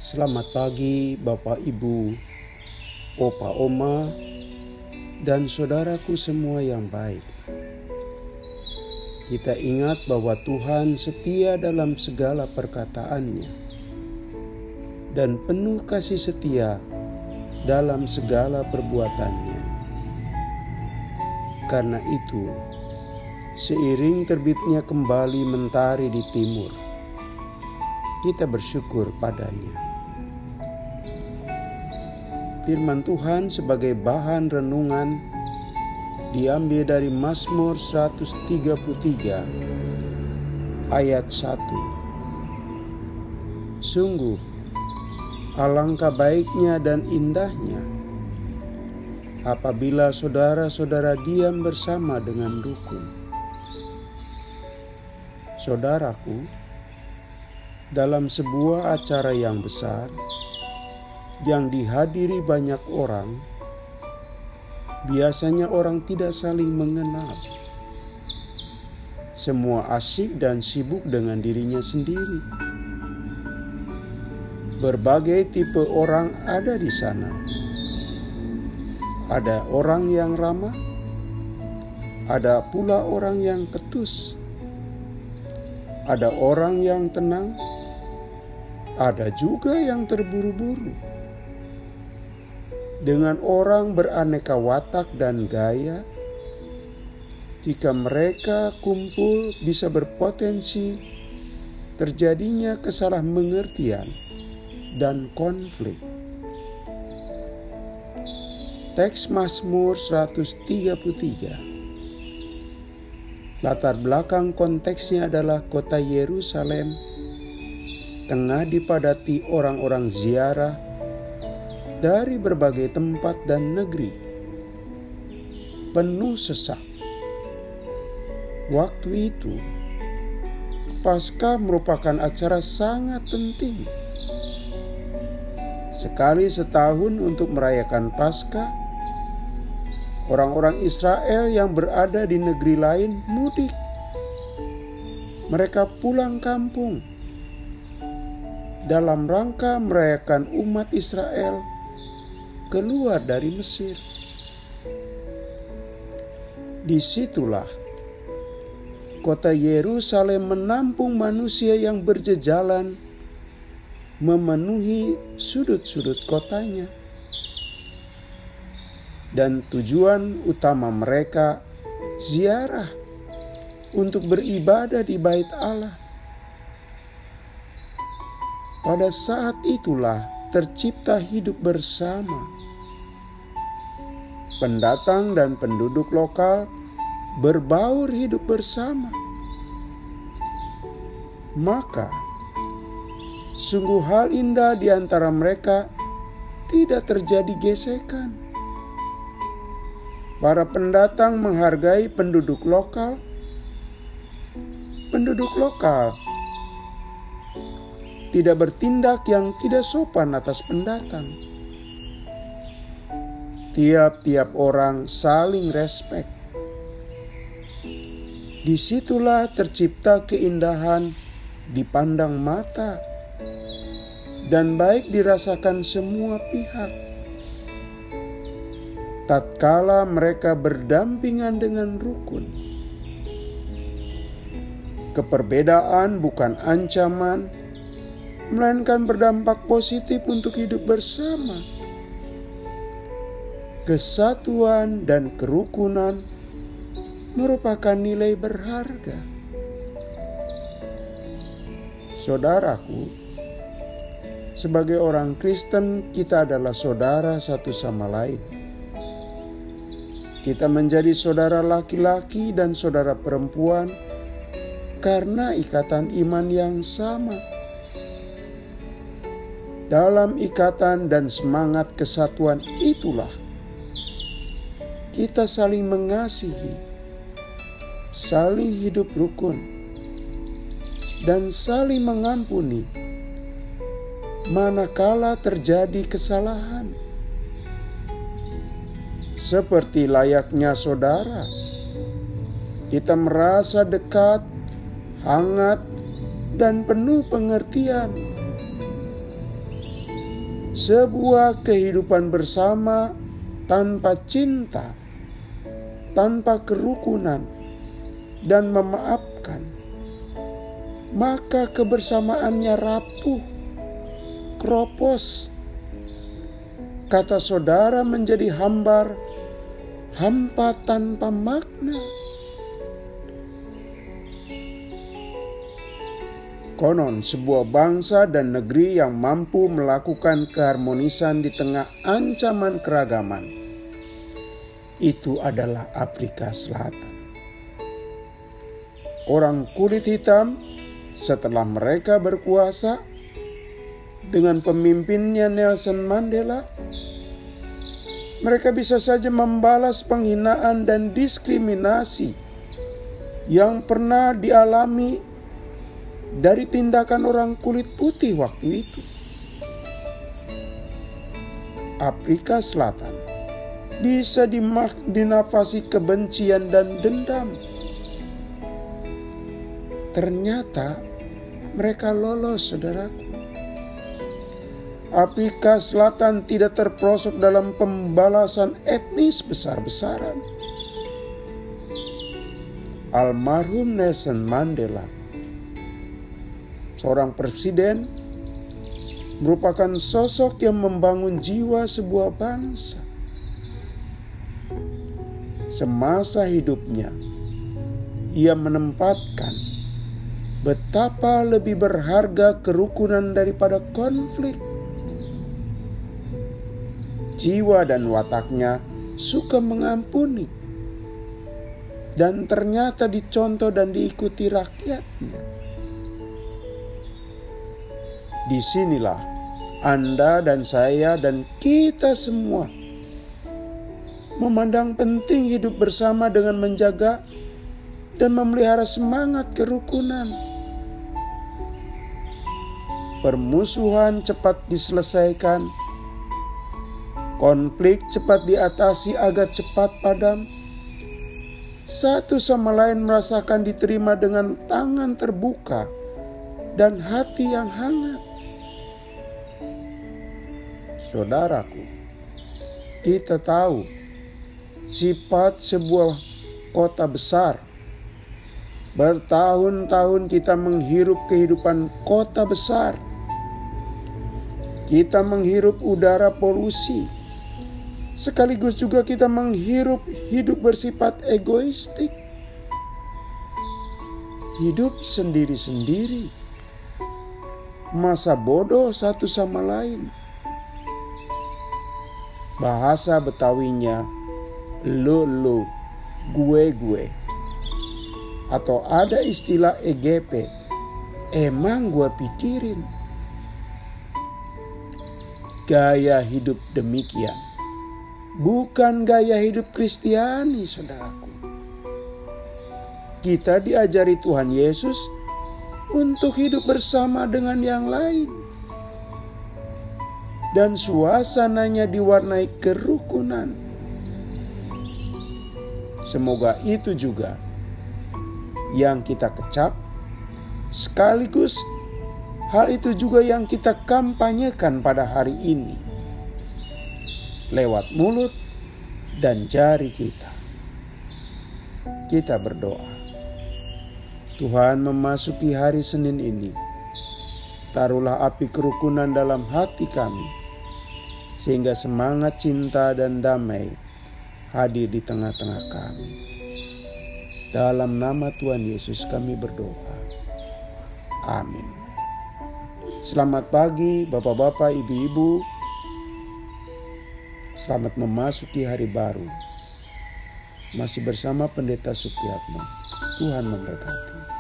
Selamat pagi Bapak Ibu, Opa Oma, dan saudaraku semua yang baik. Kita ingat bahwa Tuhan setia dalam segala perkataannya dan penuh kasih setia dalam segala perbuatannya. Karena itu, seiring terbitnya kembali mentari di timur, kita bersyukur padanya. Firman Tuhan sebagai bahan renungan diambil dari Mazmur 133 ayat 1. Sungguh, alangkah baiknya dan indahnya apabila saudara-saudara diam bersama dengan rukun. Saudaraku, dalam sebuah acara yang besar yang dihadiri banyak orang, biasanya orang tidak saling mengenal. Semua asyik dan sibuk dengan dirinya sendiri. Berbagai tipe orang ada di sana. Ada orang yang ramah, ada pula orang yang ketus. Ada orang yang tenang, ada juga yang terburu-buru. Dengan orang beraneka watak dan gaya, jika mereka kumpul bisa berpotensi terjadinya kesalahmengertian dan konflik. Teks Mazmur 133. Latar belakang konteksnya adalah kota Yerusalem tengah dipadati orang-orang ziarah dari berbagai tempat dan negeri, penuh sesak. Waktu itu, Paskah merupakan acara sangat penting. Sekali setahun untuk merayakan Paskah, orang-orang Israel yang berada di negeri lain mudik. Mereka pulang kampung dalam rangka merayakan umat Israel keluar dari Mesir. Disitulah kota Yerusalem menampung manusia yang berjejalan, memenuhi sudut-sudut kotanya. Dan tujuan utama mereka ziarah untuk beribadah di Bait Allah. Pada saat itulah tercipta hidup bersama. Pendatang dan penduduk lokal berbaur hidup bersama. Maka, sungguh hal indah di antara mereka tidak terjadi gesekan. Para pendatang menghargai penduduk lokal. Penduduk lokal tidak bertindak yang tidak sopan atas pendatang. Tiap-tiap orang saling respek. Disitulah tercipta keindahan dipandang mata dan baik dirasakan semua pihak. Tatkala mereka berdampingan dengan rukun. Keperbedaan bukan ancaman, melainkan berdampak positif untuk hidup bersama. Kesatuan dan kerukunan merupakan nilai berharga. Saudaraku, sebagai orang Kristen, kita adalah saudara satu sama lain. Kita menjadi saudara laki-laki dan saudara perempuan karena ikatan iman yang sama. Dalam ikatan dan semangat kesatuan itulah kita saling mengasihi, saling hidup rukun, dan saling mengampuni manakala terjadi kesalahan. Seperti layaknya saudara, kita merasa dekat, hangat, dan penuh pengertian. sebuah kehidupan bersama tanpa cinta, tanpa kerukunan, dan memaafkan, maka kebersamaannya rapuh, kropos. Kata saudara menjadi hambar, hampa tanpa makna. Konon sebuah bangsa dan negeri yang mampu melakukan keharmonisan di tengah ancaman keragaman, itu adalah Afrika Selatan. Orang kulit hitam setelah mereka berkuasa dengan pemimpinnya Nelson Mandela, mereka bisa saja membalas penghinaan dan diskriminasi yang pernah dialami dari tindakan orang kulit putih waktu itu. Afrika Selatan bisa dinafasi kebencian dan dendam. Ternyata mereka lolos, saudaraku. Afrika Selatan tidak terperosok dalam pembalasan etnis besar-besaran. Almarhum Nelson Mandela, seorang presiden, merupakan sosok yang membangun jiwa sebuah bangsa. Semasa hidupnya, ia menempatkan betapa lebih berharga kerukunan daripada konflik. Jiwa dan wataknya suka mengampuni, dan ternyata dicontoh dan diikuti rakyatnya. Disinilah Anda dan saya dan kita semua memandang penting hidup bersama dengan menjaga dan memelihara semangat kerukunan. Permusuhan cepat diselesaikan, konflik cepat diatasi agar cepat padam. Satu sama lain merasakan diterima dengan tangan terbuka dan hati yang hangat. Saudaraku, kita tahu sifat sebuah kota besar. Bertahun-tahun kita menghirup kehidupan kota besar. Kita menghirup udara polusi. Sekaligus juga kita menghirup hidup bersifat egoistik. Hidup sendiri-sendiri. Masa bodoh satu sama lain. Bahasa Betawinya lo, gue. Atau ada istilah EGP, emang gue pikirin. Gaya hidup demikian bukan gaya hidup Kristiani, saudaraku. Kita diajari Tuhan Yesus untuk hidup bersama dengan yang lain. Dan suasananya diwarnai kerukunan. Semoga itu juga yang kita kecap, sekaligus hal itu juga yang kita kampanyekan pada hari ini lewat mulut dan jari kita. Kita berdoa. Tuhan, memasuki hari Senin ini, taruhlah api kerukunan dalam hati kami, sehingga semangat cinta dan damai hadir di tengah-tengah kami. Dalam nama Tuhan Yesus kami berdoa. Amin. Selamat pagi Bapak-bapak, Ibu-ibu. Selamat memasuki hari baru. Masih bersama Pendeta Supriyatno. Tuhan memberkati.